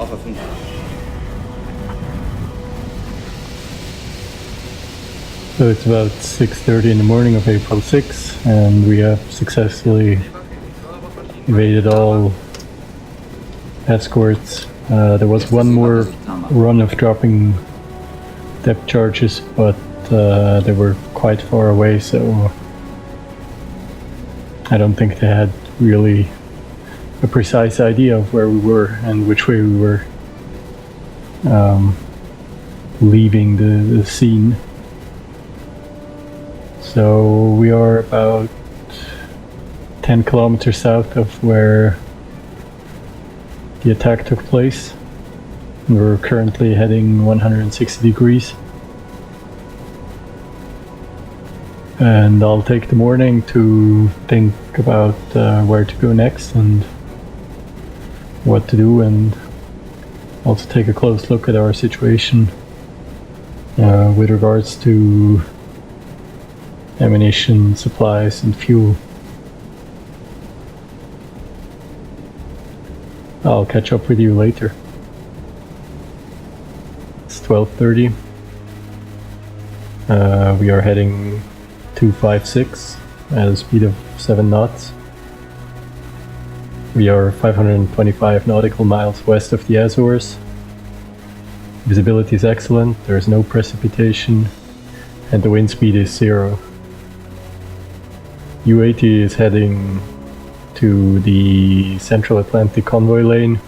verfügbar. So it's about 6:30 in the morning of April 6th, and we have successfully evaded all escorts. There was one more run of dropping depth charges, but they were quite far away, so I don't think they had really a precise idea of where we were and which way we were leaving the scene. So we are about 10 kilometers south of where the attack took place. We're currently heading 160 degrees. And I'll take the morning to think about where to go next and what to do, and also take a close look at our situation with regards to ammunition, supplies, and fuel. I'll catch up with you later. It's 12:30. We are heading 256 at a speed of 7 knots. We are 525 nautical miles west of the Azores. Visibility is excellent, there is no precipitation, and the wind speed is 0. U-80 is heading to the Central Atlantic convoy lane.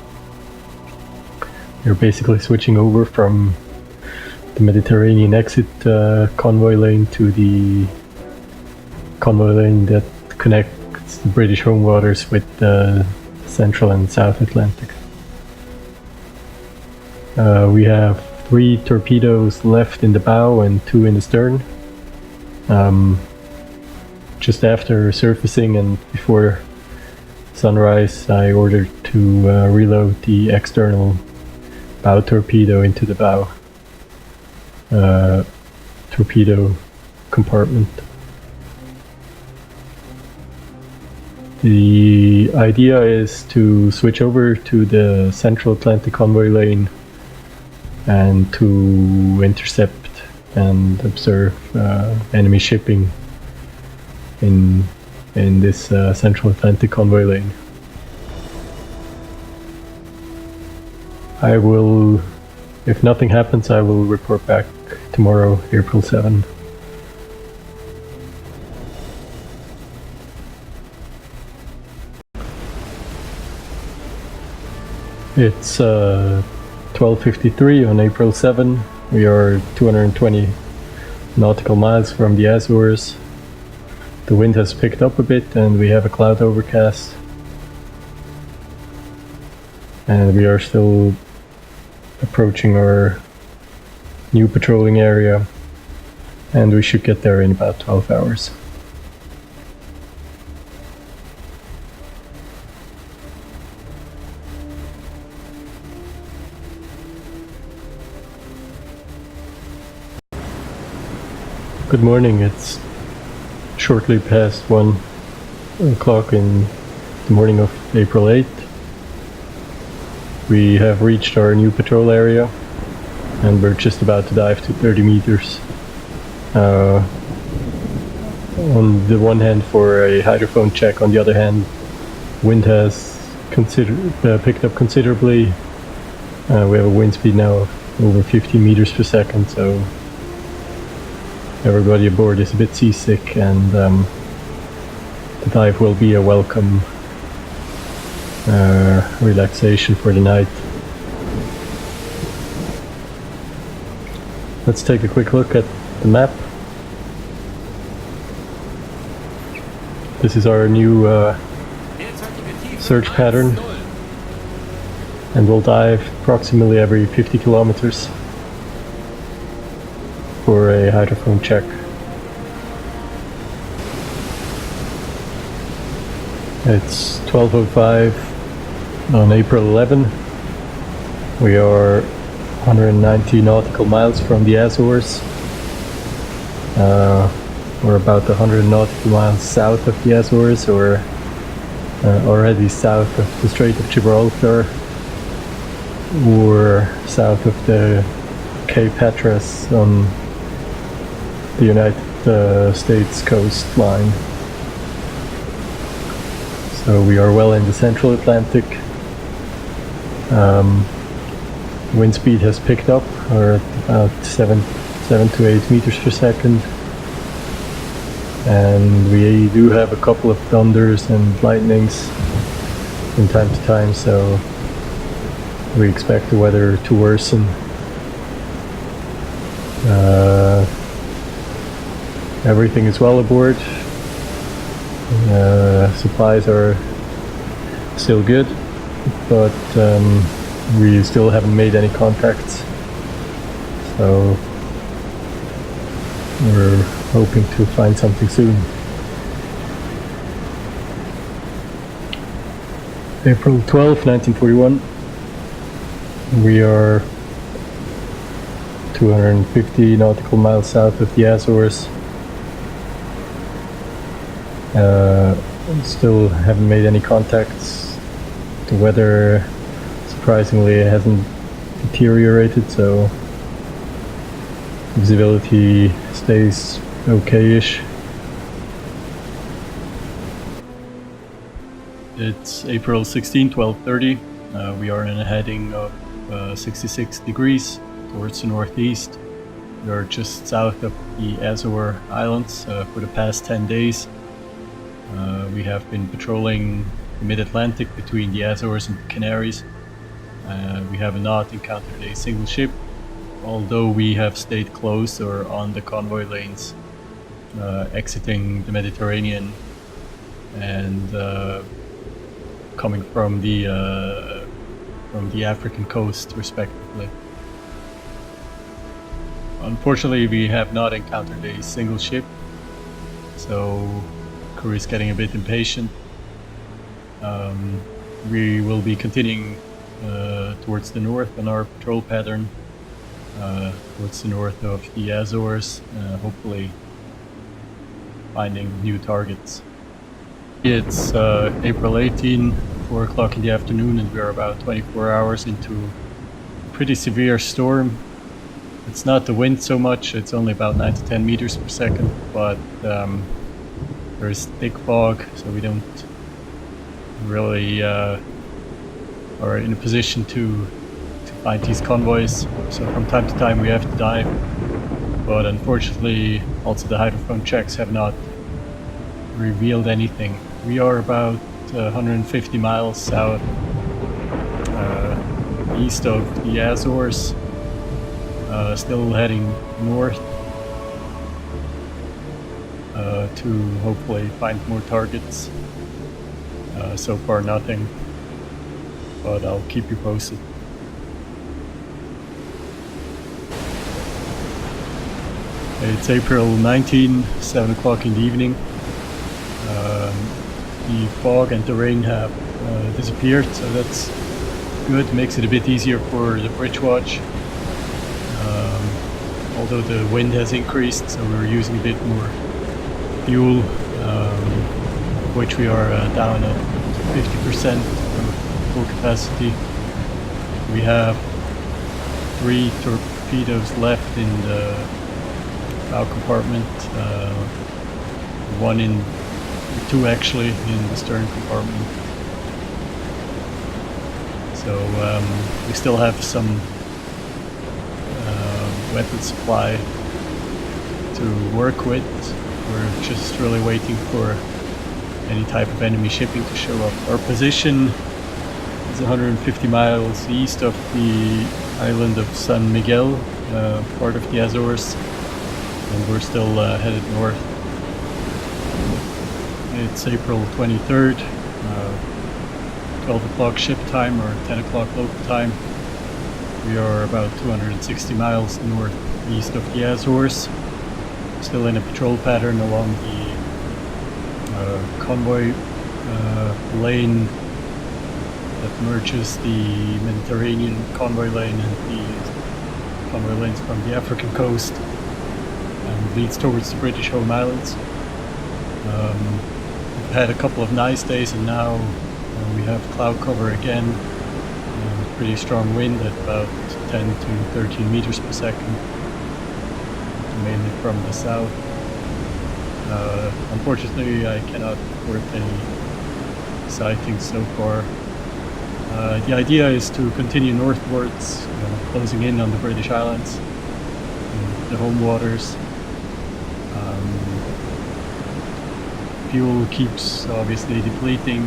We're basically switching over from the Mediterranean exit convoy lane to the convoy lane that connects the British home waters with the Central and South Atlantic. We have 3 torpedoes left in the bow and 2 in the stern. Just after surfacing and before sunrise, I ordered to reload the external bow torpedo into the bow torpedo compartment. The idea is to switch over to the Central Atlantic convoy lane and to intercept and observe enemy shipping in this Central Atlantic convoy lane. I will, if nothing happens, I will report back tomorrow, April 7. It's 12:53 on April 7. We are 220 nautical miles from the Azores. The wind has picked up a bit and we have a cloud overcast. And we are still approaching our new patrolling area, and we should get there in about 12 hours. Good morning, it's shortly past 1 o'clock in the morning of April 8th. We have reached our new patrol area and we're just about to dive to 30 meters. On the one hand for a hydrophone check, on the other hand wind has picked up considerably. We have a wind speed now of over 15 meters per second, so everybody aboard is a bit seasick, and the dive will be a welcome relaxation for the night. Let's take a quick look at the map. This is our new search pattern, and we'll dive approximately every 50 kilometers for a hydrophone check. It's 12:05 on April 11. We are 190 nautical miles from the Azores. We're about 100 nautical miles south of the Azores, or already south of the Strait of Gibraltar. or south of the Cape Hatteras on the United States coastline. So we are well in the central Atlantic. Wind speed has picked up, or at about 7 to 8 meters per second. And we do have a couple of thunders and lightnings from time to time, so we expect the weather to worsen. Everything is well aboard. Supplies are still good, but we still haven't made any contacts, so we're hoping to find something soon. April 12, 1941. We are 250 nautical miles south of the Azores. Still haven't made any contacts. The weather, surprisingly, hasn't deteriorated, so visibility stays okay-ish. It's April 16, 12:30. We are in a heading of 66 degrees towards the northeast. We are just south of the Azore Islands for the past 10 days. We have been patrolling the mid-Atlantic between the Azores and the Canaries. We have not encountered a single ship, although we have stayed close or on the convoy lanes, exiting the Mediterranean and coming from the African coast, respectively. Unfortunately, we have not encountered a single ship, so crew is getting a bit impatient. We will be continuing towards the north on our patrol pattern, towards the north of the Azores, hopefully finding new targets. It's April 18, 4 o'clock in the afternoon, and we are about 24 hours into a pretty severe storm. It's not the wind so much, it's only about 9 to 10 meters per second, but there's thick fog, so we don't really are in a position to find these convoys. So from time to time we have to dive, but unfortunately also the hydrophone checks have not revealed anything. We are about 150 miles south east of the Azores, still heading north to hopefully find more targets. So far nothing, but I'll keep you posted. It's April 19, 7 o'clock in the evening. The fog and the rain have disappeared, so that's good. Makes it a bit easier for the bridge watch. Although the wind has increased, so we're using a bit more fuel, which we are down at 50% of full capacity. We have 3 torpedoes left in the bow compartment, 2 actually in the stern compartment. So we still have some weapon supply to work with. We're just really waiting for any type of enemy shipping to show up. Our position is 150 miles east of the island of San Miguel, part of the Azores, and we're still headed north. It's April 23rd, 12 o'clock ship time or 10 o'clock local time. We are about 260 miles northeast of the Azores, still in a patrol pattern along the convoy lane that merges the Mediterranean convoy lane and the convoy lanes from the African coast and leads towards the British Home Islands. We've had a couple of nice days, and now we have cloud cover again. pretty strong wind at about 10 to 13 meters per second, mainly from the south. Unfortunately, I cannot report any sightings so far. The idea is to continue northwards, closing in on the British Islands, the home waters. Fuel keeps obviously depleting,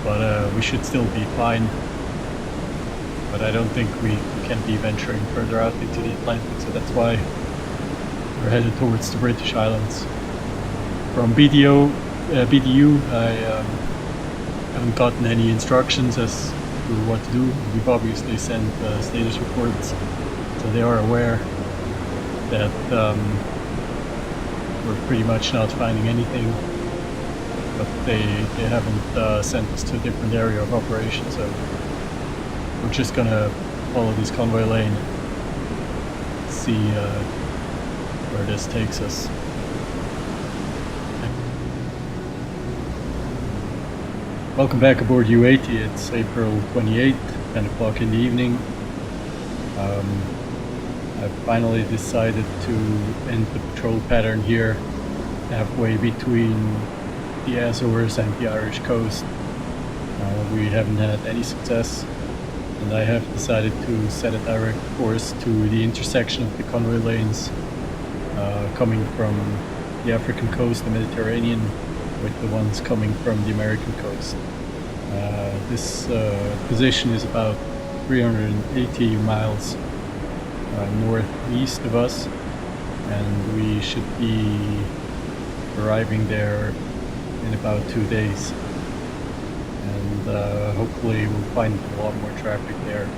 but we should still be fine. But I don't think we can be venturing further out into the Atlantic, so that's why we're headed towards the British Islands. From BDU, I haven't gotten any instructions as to what to do. We've obviously sent status reports, so they are aware that we're pretty much not finding anything, but they haven't sent us to a different area of operation, so we're just gonna follow this convoy lane, see where this takes us. Welcome back aboard U80. It's April 28th, 10 o'clock in the evening. I finally decided to end the patrol pattern here, halfway between the Azores and the Irish coast. We haven't had any success, and I have decided to set a direct course to the intersection of the convoy lanes coming from the African coast, the Mediterranean, with the ones coming from the American coast. This position is about 380 miles northeast of us, and we should be arriving there in about 2 days, and hopefully we'll find a lot more traffic there.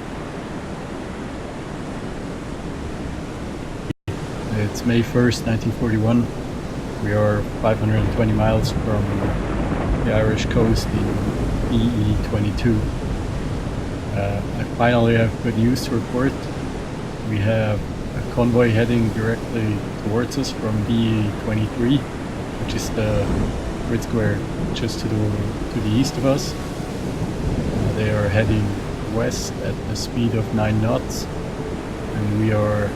It's May 1st, 1941. We are 520 miles from the Irish coast in EE22. I finally have good news to report. We have a convoy heading directly towards us from BE23, which is the grid square just to the east of us. They are heading west at the speed of 9 knots, and we are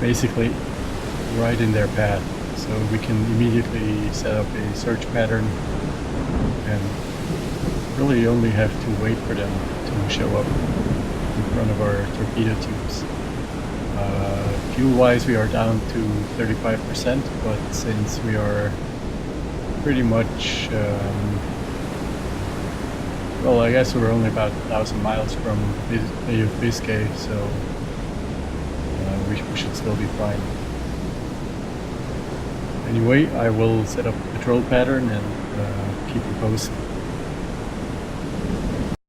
basically right in their path, so we can immediately set up a search pattern and really only have to wait for them to show up in front of our torpedo tubes. Fuel-wise, we are down to 35%, but since we are pretty much, well, I guess we're only about 1,000 miles from Bay of Biscay, so we should still be fine. Anyway, I will set up a patrol pattern and keep you posted.